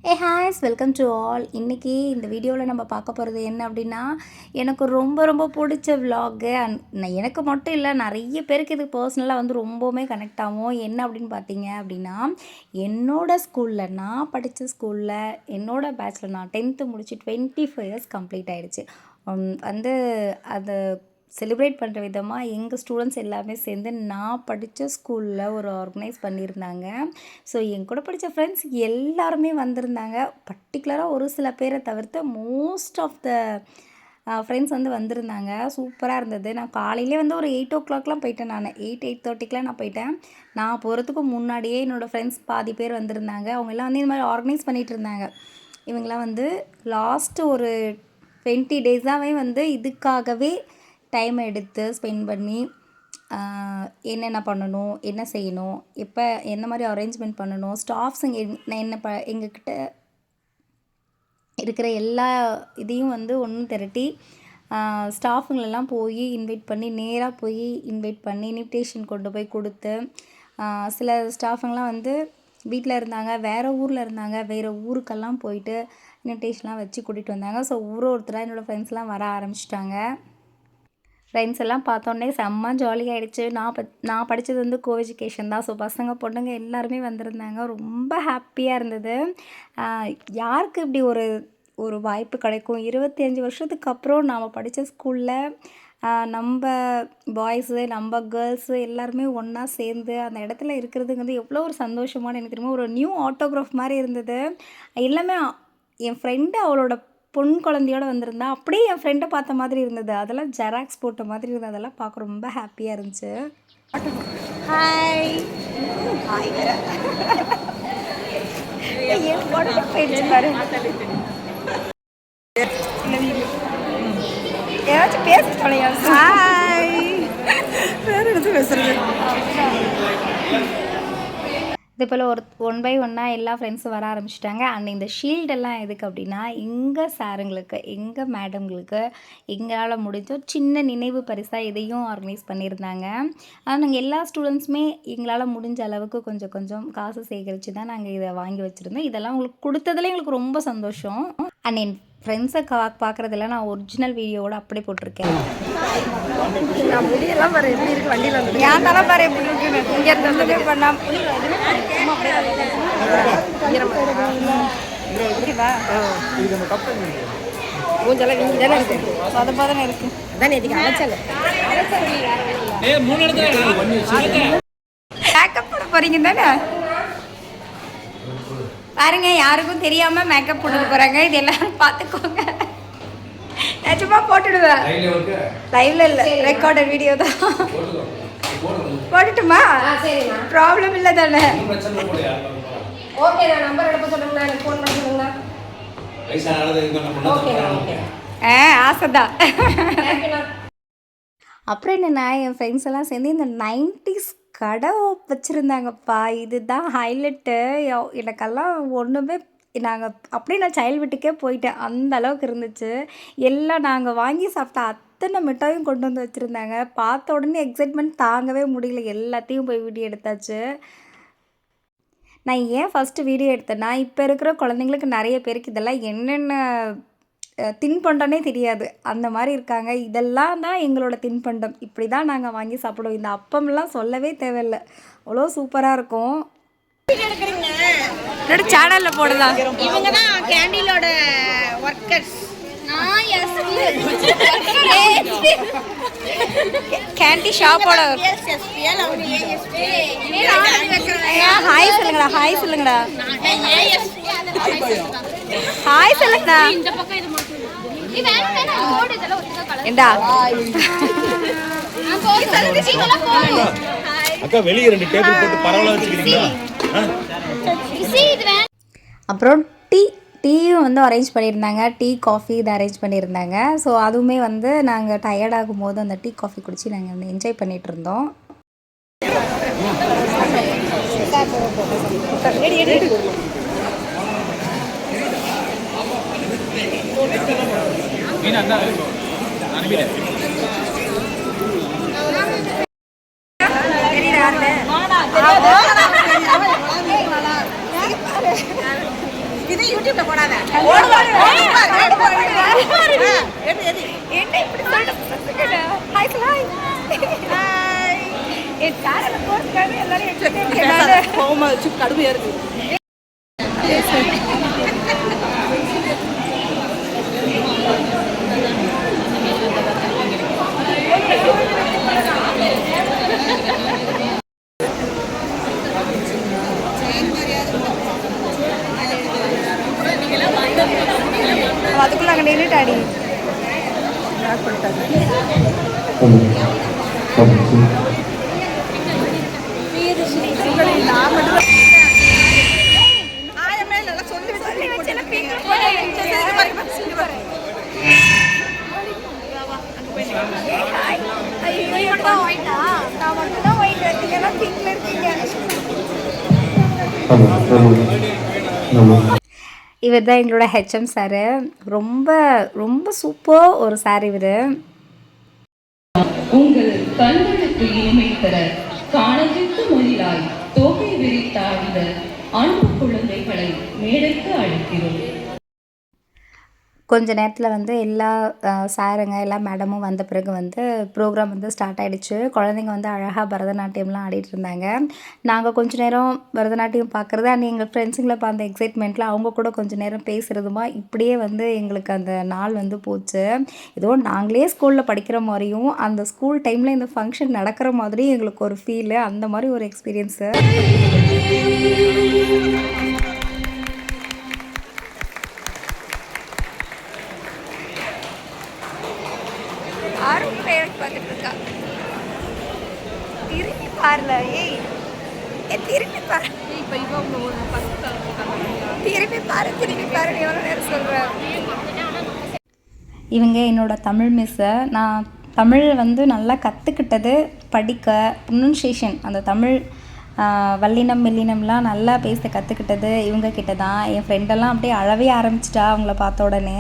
ஹாய்ஸ் welcome to all. இன்றைக்கி இந்த வீடியோவில் நம்ம பார்க்க போகிறது என்ன அப்படின்னா, எனக்கு ரொம்ப ரொம்ப பிடிச்ச விலாகு. எனக்கு மட்டும் இல்லை, நிறைய பேருக்கு இது பர்சனலாக வந்து ரொம்பவுமே கனெக்ட் ஆகும். என்ன அப்படின்னு பார்த்தீங்க அப்படின்னா, என்னோடய ஸ்கூலில், நான் படித்த ஸ்கூலில், என்னோடய பேட்சில் நான் 10th முடிச்சு 25 இயர்ஸ் கம்ப்ளீட் ஆகிடுச்சு. வந்து அதை செலிப்ரேட் பண்ணுற விதமாக எங்கள் ஸ்டூடெண்ட்ஸ் எல்லாமே சேர்ந்து நான் படித்த ஸ்கூலில் ஒரு ஆர்கனைஸ் பண்ணியிருந்தாங்க. ஸோ என் கூட படித்த ஃப்ரெண்ட்ஸ் எல்லாருமே வந்திருந்தாங்க. பர்டிகுலராக ஒரு சில பேரை தவிர்த்து மோஸ்ட் ஆஃப் த ஃப்ரெண்ட்ஸ் வந்து வந்திருந்தாங்க. சூப்பராக இருந்தது. நான் காலையிலே வந்து ஒரு 8 o'clockலாம் போயிட்டேன். நான் 8:30க்கெலாம் நான் போயிட்டேன். நான் போகிறதுக்கு முன்னாடியே என்னோடய ஃப்ரெண்ட்ஸ் பாதி பேர் வந்திருந்தாங்க. அவங்க எல்லாம் வந்து இந்த மாதிரி ஆர்கனைஸ் பண்ணிகிட்டு இருந்தாங்க. இவங்களாம் வந்து லாஸ்ட்டு ஒரு 20 டேஸாகவே வந்து இதுக்காகவே டைம் எடுத்து ஸ்பெண்ட் பண்ணி என்னென்ன பண்ணணும், என்ன செய்யணும், எப்போ எந்த மாதிரி அரேஞ்ச்மெண்ட் பண்ணணும், ஸ்டாஃப்ஸுங்க எங்கக்கிட்ட இருக்கிற எல்லா இதையும் வந்து ஒன்று திரட்டி ஸ்டாஃபுங்களெல்லாம் போய் நேராக போய் இன்வைட் பண்ணி இன்விடேஷன் கொண்டு போய் கொடுத்து, சில ஸ்டாஃபுங்கெலாம் வந்து வீட்டில் இருந்தாங்க, வேறு ஊரில் இருந்தாங்க, வேறு ஊருக்கெல்லாம் போயிட்டு இன்விடேஷன்லாம் வச்சு கூட்டிகிட்டு வந்தாங்க. ஸோ ஒருத்தராக என்னோடய ஃப்ரெண்ட்ஸ்லாம் வர ஆரம்பிச்சிட்டாங்க. ஃப்ரெண்ட்ஸ் எல்லாம் பார்த்தோன்னே செம்ம ஜாலியாகிடுச்சு. நான் படித்தது வந்து கோஎஜுகேஷன் தான். ஸோ பசங்க பொண்ணுங்க எல்லாருமே வந்திருந்தாங்க. ரொம்ப ஹாப்பியாக இருந்தது. யாருக்கு இப்படி ஒரு வாய்ப்பு கிடைக்கும்? 25 வருஷத்துக்கு அப்புறம் நாம் படித்த ஸ்கூலில் நம்ம பாய்ஸு, நம்ம கேர்ள்ஸு எல்லாருமே ஒன்றா சேர்ந்து அந்த இடத்துல இருக்கிறதுங்கிறது எவ்வளோ ஒரு சந்தோஷமான, எனக்கு திரும்ப ஒரு நியூ ஆட்டோகிராஃப் மாதிரி இருந்தது. எல்லாமே என் ஃப்ரெண்டு அவளோட பொன் குழந்தையோடு வந்திருந்தா, அப்படியே என் ஃப்ரெண்டை பார்த்த மாதிரி இருந்தது. அதெல்லாம் ஜெராக்ஸ் போட்ட மாதிரி இருந்தது. அதெல்லாம் பார்க்க ரொம்ப ஹாப்பியாக இருந்துச்சு. ஹாய் ஹாய் ஏதாச்சும் பேச சொல்லையா? ஹாய் வேறு எடுத்து பேசுறது. இது போல் ஒன் பை ஒன்னாக எல்லா ஃப்ரெண்ட்ஸும் வர ஆரம்பிச்சிட்டாங்க. அண்ட் இந்த ஷீல்டெல்லாம் எதுக்கு அப்படின்னா, எங்கள் சாருங்களுக்கு, எங்கள் மேடம்களுக்கு எங்களால் முடிஞ்ச சின்ன நினைவு பரிசாக இதையும் ஆர்கனைஸ் பண்ணியிருந்தாங்க. ஆனால் நாங்கள் எல்லா ஸ்டூடெண்ட்ஸுமே எங்களால் முடிஞ்ச அளவுக்கு கொஞ்சம் கொஞ்சம் காசு சேகரித்து தான் நாங்கள் இதை வாங்கி வச்சுருந்தோம். இதெல்லாம் உங்களுக்கு கொடுத்ததுல எங்களுக்கு ரொம்ப சந்தோஷம். அண்ட் என் ஃப்ரெண்ட்ஸை பார்க்குறதெல்லாம் நான் ஒரிஜினல் வீடியோவோடு அப்படியே போட்டிருக்கேன். நான் முடியெல்லாம் பாரு எப்படி இருக்குது, வண்டியில் வந்து ஏன் தலை பாரு எப்படி இருக்குன்னு இங்கே இருந்ததுமே பண்ணால் மூஞ்செல்லாம் வீங்கி தானே இருக்குது, சொதப்பாதானே இருக்குது. அதான் எதுக்கு அலைச்சல் மேக்கப் போட போகிறீங்க தானே பாருங்க. யாருக்கும் தெரியாமல் மேக்கப் போட்டு போகிறாங்க. இது எல்லாரும் பார்த்துக்கோங்க. நிஜமாக போட்டுடுவேன். லைவ்ல இல்லை, ரெக்கார்டட் வீடியோ தான். போட்டுட்டுமா? ப்ராப்ளம் இல்லை தானே? ஓகே, நான் நம்பர் எடுப்ப சொல்லுங்கண்ணா, எனக்கு ஃபோன் பண்ண சொல்லுங்கண்ணா. ஆசைதான். அப்புறம் என்னென்னா, என் ஃப்ரெண்ட்ஸ் எல்லாம் சேர்ந்து இந்த 90s கடை வச்சுருந்தாங்கப்பா. இதுதான் ஹைலைட்டு. எனக்கெல்லாம் ஒன்றுமே அப்படியே நான் சைல்ட்ஹுட்டுக்கே போயிட்டேன். அந்த அளவுக்கு இருந்துச்சு. எல்லாம் நாங்கள் வாங்கி சாப்பிட்ட அத்தனை மிட்டாயும் கொண்டு வந்து வச்சுருந்தாங்க. பார்த்த உடனே எக்ஸைட்மெண்ட் தாங்கவே முடியல. எல்லாத்தையும் போய் வீடியோ எடுத்தாச்சு. நான் ஏன் ஃபஸ்ட்டு வீடியோ எடுத்தேன்னா, இப்போ இருக்கிற குழந்தைங்களுக்கு நிறைய பேருக்கு இதெல்லாம் என்னென்ன தின்பண்டனே தெரியாது. அந்த மாதிரி இருக்காங்க. இதெல்லாம் தான் எங்களோட தின்பண்டம். இப்படி தான் நாங்கள் வாங்கி சாப்பிடுவோம். இந்த அப்பம்லாம் சொல்லவே தேவையில்லை, அவ்வளோ சூப்பராக இருக்கும். என்னோட சேனலில் போடலாம். இவங்க தான் கேண்டீனோட ஒர்க்கர்ஸ். கேண்டி ஷாப்போட ஹாய் சொல்லுங்களா, ஹாய் சொல்லுங்களா, ஹாய் சொல்லுங்கண்ணா. ஏண்டா அக்கா வெளிய 2 டேபிள் போட்டு பரவலா வச்சிருக்கீங்களா? அப்புறம் டீயும் வந்து அரேஞ்ச் பண்ணியிருந்தாங்க. டீ காஃபி இதை அரேஞ்ச் பண்ணியிருந்தாங்க. ஸோ அதுவுமே வந்து நாங்கள் டயர்டாகும் போது அந்த டீ காஃபி குடித்து நாங்கள் வந்து என்ஜாய் பண்ணிகிட்டு இருந்தோம். யூடியூப்ல போடாத. ஓடுவாங்க. என்ன இப்படி சொல்லிட்டு ஹாய் ஹாய் என் சேனலை போஸ்ட்காக எல்லாரும் எடுத்துட்டு கோமா வச்சு கடுமையா இருக்கு. அதுக்குள்ள அங்கே நின்றுட்டாடி ஆயமே நல்லா சொல்லி வச்சு இவர் தான் எங்களோட ஹெச்எம் சாரு. ரொம்ப ரொம்ப சூப்பர் ஒரு சார் இவர். உங்கள் கண்களுக்கு இனிமை தர காணவிட்டு மொழியாய் தோகை விரித்தாடிட அன்பு குழந்தைகளை மேடைக்கு அழைக்கிறோம். கொஞ்ச நேரத்தில் வந்து எல்லா சாருங்க எல்லா மேடமும் வந்த பிறகு வந்து ப்ரோக்ராம் வந்து ஸ்டார்ட் ஆகிடுச்சு. குழந்தைங்க வந்து அழகாக பரதநாட்டியம்லாம் ஆடிட்டு இருந்தாங்க. நாங்கள் கொஞ்ச நேரம் பரதநாட்டியம் பார்க்குறது அண்ட் எங்கள் ஃப்ரெண்ட்ஸுங்களை அந்த எக்ஸைட்மெண்ட்டில் அவங்க கூட கொஞ்சம் நேரம் பேசுகிறதுமா இப்படியே வந்து எங்களுக்கு அந்த நாள் வந்து போச்சு. ஏதோ நாங்களே ஸ்கூலில் படிக்கிற மாதிரியும் அந்த ஸ்கூல் டைமில் இந்த ஃபங்க்ஷன் நடக்கிற மாதிரியும் எங்களுக்கு ஒரு ஃபீலு, அந்த மாதிரி ஒரு எக்ஸ்பீரியன்ஸு. ஆர்வம் பார்த்துட்டு இருக்கா. திரும்பி பாருல. ஏய் திரும்பி பாரு. திரும்பி பாரு திரும்பி பாரு எவ்வளோ நேரம் சொல்கிறேன். இவங்க என்னோட தமிழ் மிஸ்ஸு. நான் தமிழ் வந்து நல்லா கற்றுக்கிட்டது படிக்க ப்ரொனன்சியேஷன் அந்த தமிழ் வல்லினம் மெல்லினம்லாம் நல்லா பேச கற்றுக்கிட்டது இவங்க கிட்ட தான். என் ஃப்ரெண்டெல்லாம் அப்படியே அழவே ஆரம்பிச்சிட்டா அவங்கள பார்த்த உடனே.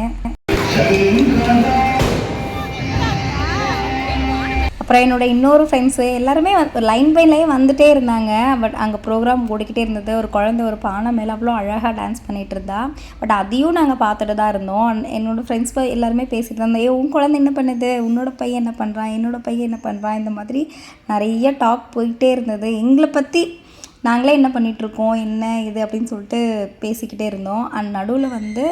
அப்புறம் என்னோடய இன்னொரு ஃப்ரெண்ட்ஸு எல்லாருமே லைன் பை லைன் வந்துகிட்டே இருந்தாங்க. பட் அங்கே ப்ரோக்ராம் ஓடிக்கிட்டே இருந்தது. ஒரு குழந்தை ஒரு பானை மேலே அவ்வளோ அழகாக டான்ஸ் பண்ணிகிட்டு இருந்தா. பட் அதையும் நாங்கள் பார்த்துட்டு தான் இருந்தோம். என்னோடய ஃப்ரெண்ட்ஸ் எல்லாருமே பேசிகிட்டு இருந்தோம். உன் குழந்தை என்ன பண்ணுது, உன்னோட பையன் என்ன பண்ணுறான், என்னோடய பையன் என்ன பண்ணுறான், இந்த மாதிரி நிறைய டாக் போயிட்டே இருந்தது. எங்களை பற்றி நாங்களே என்ன பண்ணிகிட்ருக்கோம் என்ன இது அப்படின்னு சொல்லிட்டு பேசிக்கிட்டே இருந்தோம். அண்ட் நடுவில் வந்து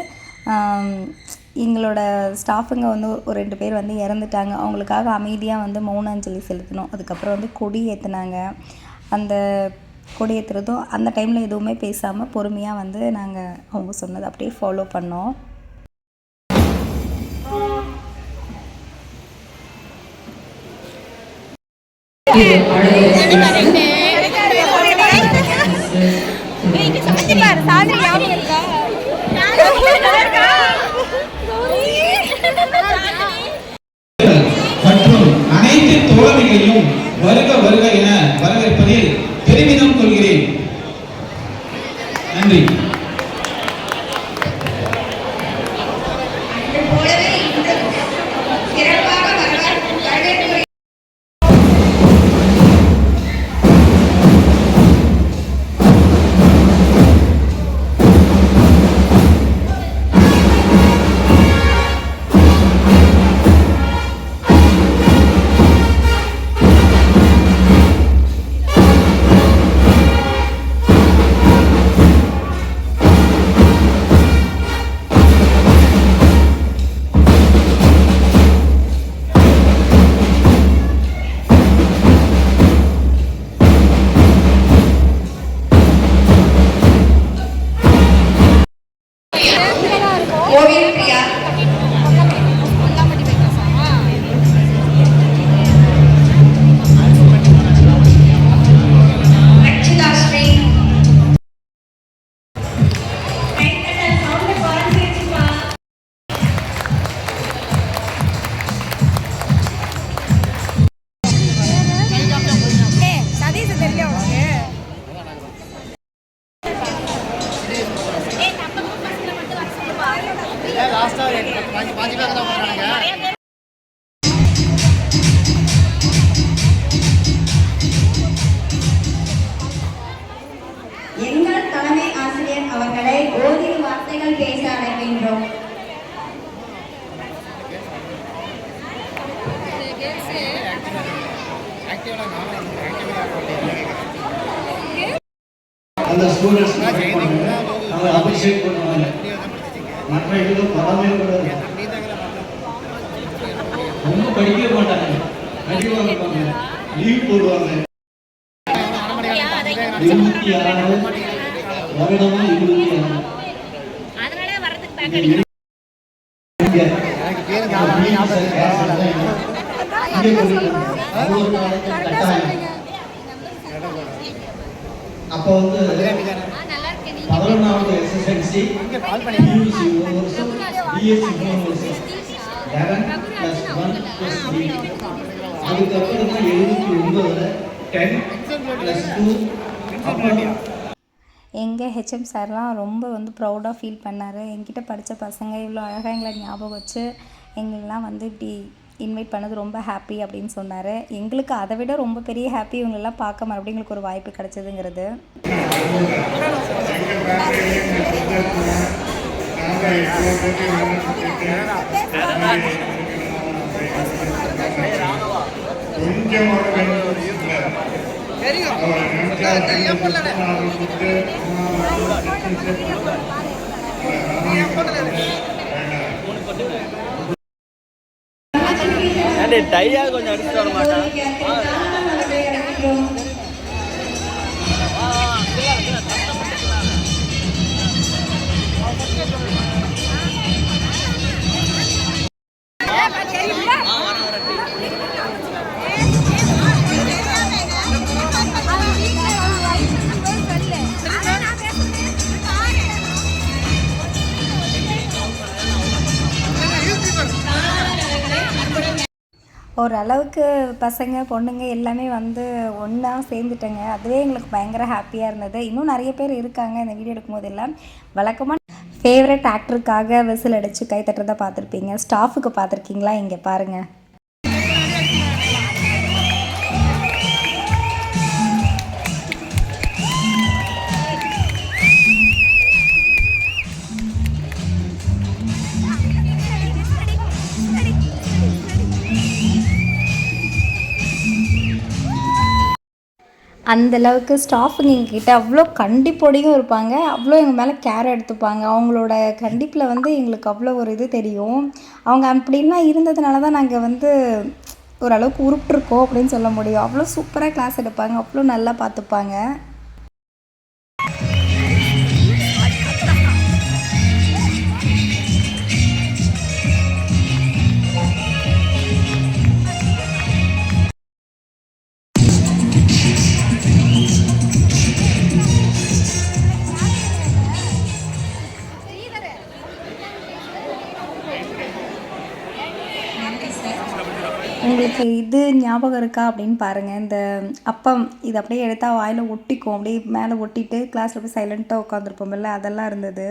எங்களோட ஸ்டாஃபுங்க வந்து ஒரு 2 பேர் வந்து இறந்துட்டாங்க. அவங்களுக்காக அமைதியாக வந்து மௌன அஞ்சலி செலுத்தினோம். அதுக்கப்புறம் வந்து கொடி ஏற்றுனாங்க. அந்த கொடி ஏற்றுறதும் அந்த டைமில் எதுவுமே பேசாமல் பொறுமையாக வந்து நாங்கள் அவங்க சொன்னதை அப்படியே ஃபாலோ பண்ணோம். மற்றும் அனைத்து தோழமைகளையும் வருக வருக என வரவேற்பதில் பெருமிதம் கொள்கிறேன். நன்றி. எங்கள் தலைமை ஆசிரியர் அவர்களை ஓரிரு வார்த்தைகள் நாங்கள் பேச அழைக்கின்றோம். அந்த ஸ்டூடெண்ட்ஸ் அவங்க அப்ரிஷியேட் பண்ணுவாங்க. மற்ற இதுல படமே கூடாது. ரொம்ப படிக்க மாட்டாங்க, கண்டிப்பாக இருப்பாங்க, லீவ் போடுவாங்க. 26 வருடமா 26 அப்போ வந்து 11வது எஸ்எஸ்எல்சி பியூசி ஒரு வருஷம், பிஎஸ்சி 3 வருஷம், 11+1+3. அதுக்கப்புறம் தான் 79ல் 10+2. அப்புறம் எங்கள் ஹெச்எம் சார்லாம் ரொம்ப வந்து ப்ரௌடாக ஃபீல் பண்ணார். என்கிட்ட படித்த பசங்க இவ்வளோ அழகாக எங்களை ஞாபகம் வச்சு எங்களெலாம் வந்து இப்படி இன்வைட் பண்ணது ரொம்ப ஹாப்பி அப்படின்னு சொன்னார். எங்களுக்கு அதை விட ரொம்ப பெரிய ஹாப்பி இவங்களெல்லாம் பார்க்க மறுபடியும் எங்களுக்கு ஒரு வாய்ப்பு கிடச்சிதுங்கிறது. டையா கொஞ்சம் அடிச்சுட்டு வர மாட்டான். ஓரளவுக்கு பசங்க பொண்ணுங்க எல்லாமே வந்து ஒன்றா சேர்ந்துட்டேங்க. அதுவே எங்களுக்கு பயங்கர ஹாப்பியாக இருந்தது. இன்னும் நிறைய பேர் இருக்காங்க இந்த வீடியோ எடுக்கும்போது. எல்லாம் வழக்கமாக ஃபேவரட் ஆக்டருக்காக விசில் அடித்து கை தட்டுறதை பார்த்துருப்பீங்க. ஸ்டாஃபுக்கு பார்த்துருக்கீங்களா? இங்கே பாருங்கள். அந்தளவுக்கு ஸ்டாஃபுங்க எங்ககிட்ட அவ்வளோ கண்டிப்போடையும் இருப்பாங்க. அவ்வளோ எங்கள் மேலே கேர் எடுத்துப்பாங்க. அவங்களோட கண்டிப்பில் வந்து எங்களுக்கு அவ்வளோ ஒரு இது தெரியும். அவங்க அப்படின்லாம் இருந்ததுனால தான் நாங்கள் வந்து ஓரளவுக்கு உருப்பிட்ருக்கோம் அப்படின்னு சொல்ல முடியும். அவ்வளோ சூப்பராக கிளாஸ் எடுப்பாங்க, அவ்வளோ நல்லா பார்த்துப்பாங்க. உங்களுக்கு இது ஞாபகம் இருக்கா அப்படின்னு பாருங்கள். இந்த அப்பம் இது அப்படியே எடுத்தால் வாயில் ஒட்டிக்கும், அப்படியே மேலே ஒட்டிட்டு கிளாஸில் போய் சைலண்ட்டாக உட்காந்துருப்போம்ல, அதெல்லாம் இருந்தது.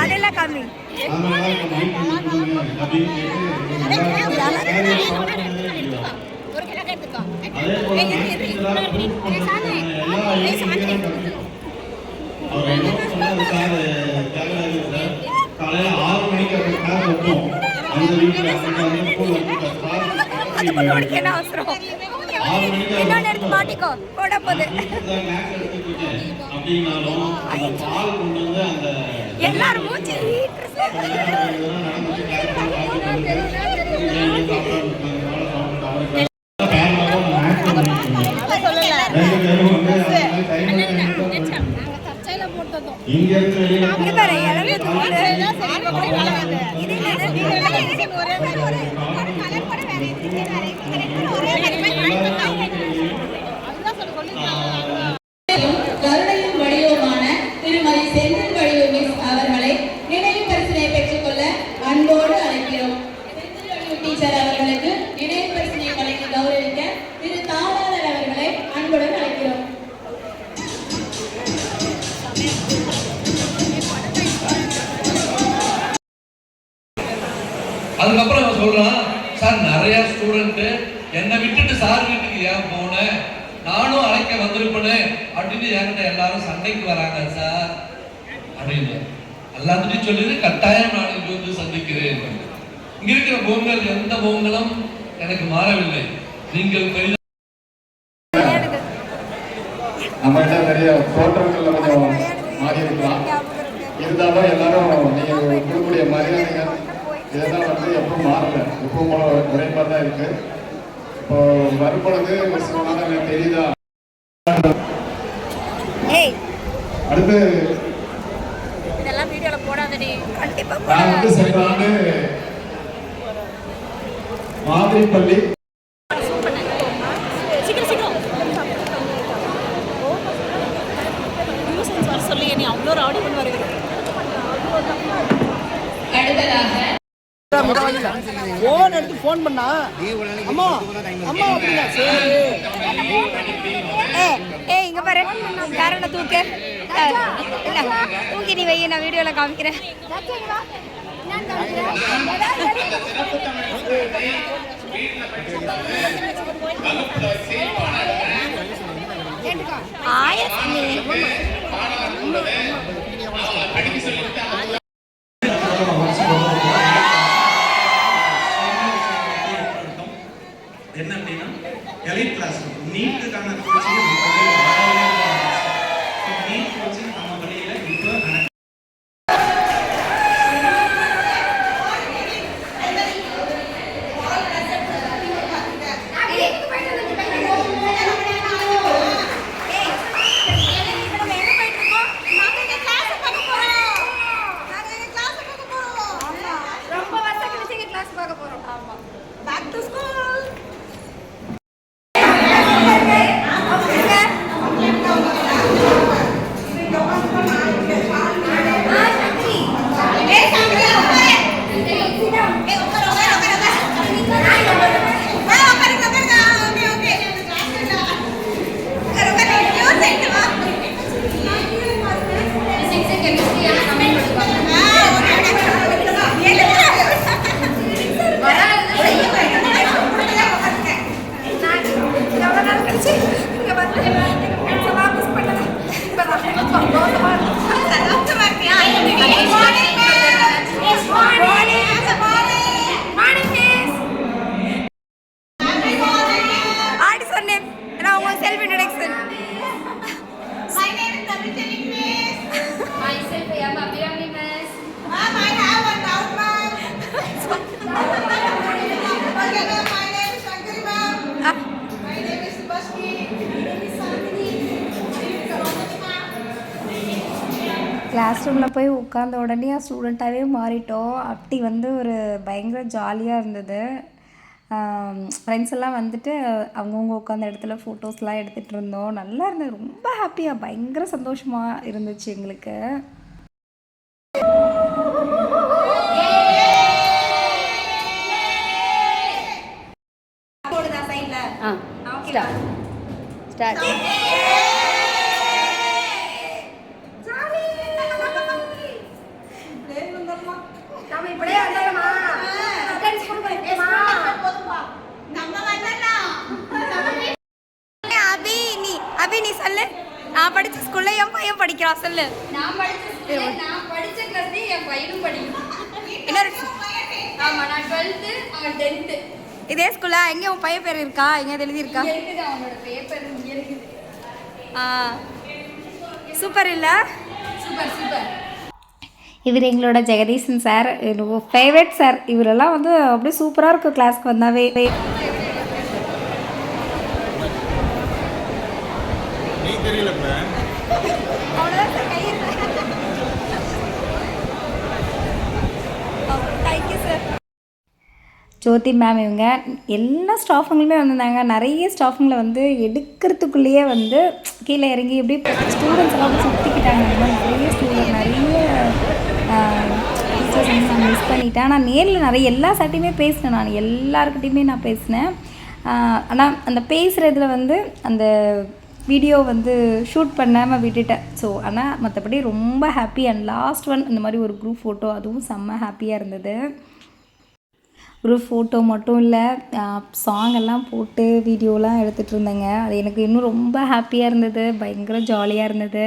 அதெல்லாம் கம்மி. காலையில் 6 மணிக்கு எல்லாரும் இங்க இருக்கு என்னை விட்டுட்டு சார் வீட்டுக்கு ஏன் போனேன், நானும் அழைக்க வந்திருப்பேன் அப்படின்னு என்கிட்ட எல்லாரும் சண்டைக்கு வராங்க சார் அப்படின்னு எல்லாத்துட்டையும் சொல்லிடு, கட்டாயம் நான் இங்கு வந்து சந்திக்கிறேன். இங்க இருக்கிற பொங்கல் எந்த பொங்கலும் எனக்கு மாறவில்லை. நீங்கள் பெரிய நம்மகிட்ட நிறைய தோற்றங்கள்ல கொஞ்சம் மாறி இருக்கலாம், இருந்தாலும் எல்லாரும் நீங்க கொடுக்கக்கூடிய மரியாதைகள் இதெல்லாம் வந்து எப்பவும் மாறல, எப்பவும் ஒரே மாதிரி தான் இருக்கு. இப்போ வரும்பொழுது எனக்கு தெரியுதா. அடுத்து இதெல்லாம் வீடியோல போடாதடி, கண்டிப்பா நான் வந்து சென்ற ஆண்டு மாதிரிப்பள்ளி சொல்லி நீ அவ்வளோ ராடி பண்ணுவாரு. அடுத்ததாக போன் எடுத்து போன் பண்ணா அம்மா அம்மா அப்படின்னா சரி. ஏய் இங்க பாரு, காரண தூக்கு, இல்ல தூக்கி நீ வைய, நான் வீடியோல காமிக்கிறேன். என்ன அப்படின்னா எலைட் கிளாஸ் நீட்டுக்கான கோச்சிங் நீட் கோச்சிங் நம்ம வழியில இப்போ ரொம்ப வருஷம் கழிச்சு கிளாஸ் பார்க்க போறோம். ஆமா, பேக் டு ஸ்கூல். கிளாஸ் ரூமில் போய் உட்காந்த உடனே ஸ்டூடெண்ட்டாகவே மாறிட்டோம். அப்படி வந்து ஒரு பயங்கர ஜாலியாக இருந்தது. ஃப்ரெண்ட்ஸ் எல்லாம் வந்துட்டு அவங்கவுங்க உட்காந்த இடத்துல ஃபோட்டோஸ்லாம் எடுத்துகிட்டு இருந்தோம். நல்லா இருந்தது, ரொம்ப ஹாப்பியாக பயங்கர சந்தோஷமாக இருந்துச்சு எங்களுக்கு. அபி நீ சொல்லு, நான் படிச்ச ஸ்கூல்ல என் பையன் படிக்கிறான், சொல்லு. நான் படிச்ச கிளாஸ்ல என் பையனும் படிக்கிறான். இன்னொரு ஆமா, நான் 12th, அவன் 10th. இதே ஸ்கூலா? எங்க உன் பையன் பேர் இருக்கா? எங்கேயாவது எழுதியிருக்கா? இருக்குது, அவனோட பேப்பர் இங்க இருக்குது. சூப்பர் இல்லை? Super super. இவர் எங்களோட ஜெகதீசன் சார், ஃபேவரட் சார். இவரெல்லாம் வந்து அப்படியே சூப்பராக இருக்கும் கிளாஸ்க்கு வந்தாவே. ஜோதி மேம் இவங்க எல்லா ஸ்டாஃபுங்களுமே வந்திருந்தாங்க. நிறைய ஸ்டாஃபுங்களை வந்து எடுக்கிறதுக்குள்ளேயே வந்து கீழே இறங்கி எப்படி ஸ்டூடெண்ட்ஸ் எல்லாம் சுற்றிக்கிட்டாங்க. நிறைய ஸ்டூடெண்ட் நிறைய டீச்சர்ஸ் வந்து நான் மிஸ் பண்ணிட்டேன். ஆனால் நேரில் நிறைய எல்லா சார்ட்டையுமே பேசினேன், நான் எல்லாருக்கிட்டையுமே நான் பேசினேன். ஆனால் அந்த பேசுகிறதுல வந்து அந்த வீடியோ வந்து ஷூட் பண்ணாமல் விட்டுட்டேன். ஸோ ஆனால் மற்றபடி ரொம்ப ஹாப்பி. அண்ட் லாஸ்ட் ஒன் இந்த மாதிரி ஒரு குரூப் ஃபோட்டோ, அதுவும் செம்ம ஹாப்பியாக இருந்தது. குரூப் ஃபோட்டோ மட்டும் இல்லை, சாங் எல்லாம் போட்டு வீடியோலாம் எடுத்துகிட்டு இருந்தேங்க. அது எனக்கு இன்னும் ரொம்ப ஹாப்பியாக இருந்தது, பயங்கர ஜாலியாக இருந்தது.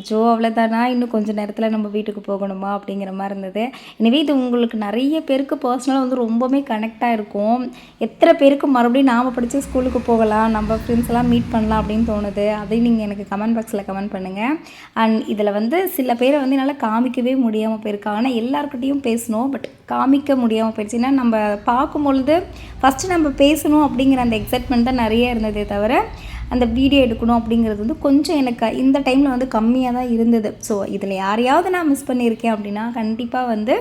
அச்சோ அவ்வளோதானா, இன்னும் கொஞ்சம் நேரத்தில் நம்ம வீட்டுக்கு போகணுமா அப்படிங்கிற மாதிரி இருந்தது. எனவே இது உங்களுக்கு நிறைய பேருக்கு பர்சனலாக வந்து ரொம்பவுமே கனெக்டாக இருக்கும். எத்தனை பேருக்கு மறுபடியும் நாம் படித்த ஸ்கூலுக்கு போகலாம், நம்ம ஃப்ரெண்ட்ஸ் எல்லாம் மீட் பண்ணலாம் அப்படின்னு தோணுது, அதையும் நீங்கள் எனக்கு கமெண்ட் பாக்ஸில் கமெண்ட் பண்ணுங்கள். அண்ட் இதில் வந்து சில பேரை வந்து என்னால் காமிக்கவே முடியாமல் போயிருக்கா. ஆனால் எல்லாருக்கிட்டையும் பேசணும், பட் காமிக்க முடியாமல் போயிடுச்சு. ஏன்னா நம்ம பார்க்கும்பொழுது ஃபஸ்ட்டு நம்ம பேசணும் அப்படிங்கிற அந்த எக்ஸைட்மெண்ட் தான் நிறைய இருந்ததே தவிர, அந்த வீடியோ எடுக்கணும் அப்படிங்கிறது வந்து கொஞ்சம் எனக்கு இந்த டைமில் வந்து கம்மியாக தான் இருந்தது. ஸோ இதில் யாரையாவது நான் மிஸ் பண்ணியிருக்கேன் அப்படின்னா கண்டிப்பாக வந்து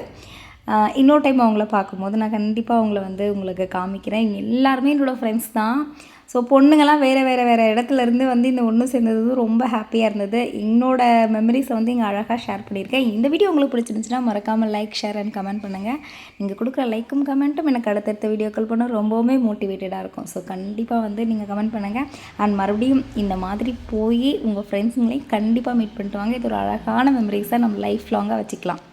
இன்னொரு டைம் அவங்கள பார்க்கும்போது நான் கண்டிப்பாக அவங்கள வந்து உங்களுக்கு காமிக்கிறேன். இவங்க எல்லாருமே என்னோடய ஃப்ரெண்ட்ஸ் தான். ஸோ பொண்ணுங்கள்லாம் வேறு இடத்துலேருந்து வந்து இந்த ஒன்று சேர்ந்தது ரொம்ப ஹாப்பியாக இருந்தது. என்னோடய மெமரிஸை வந்து இங்கே அழகாக ஷேர் பண்ணியிருக்கேன். இந்த வீடியோ உங்களுக்கு பிடிச்சிருந்துச்சுன்னா மறக்காமல் லைக், ஷேர் அண்ட் கமெண்ட் பண்ணுங்கள். நீங்கள் கொடுக்குற லைக்கும் கமெண்ட்டும் எனக்கு அடுத்தடுத்த வீடியோக்கள் பண்ண ரொம்பவுமே மோட்டிவேட்டடாக இருக்கும். ஸோ கண்டிப்பாக வந்து நீங்கள் கமெண்ட் பண்ணுங்கள். அண்ட் மறுபடியும் இந்த மாதிரி போய் உங்கள் ஃப்ரெண்ட்ஸுங்களையும் கண்டிப்பாக மீட் பண்ணிட்டு வாங்க. இது ஒரு அழகான மெமரிஸாக நம்ம லைஃப் லாங்காக வச்சுக்கலாம்.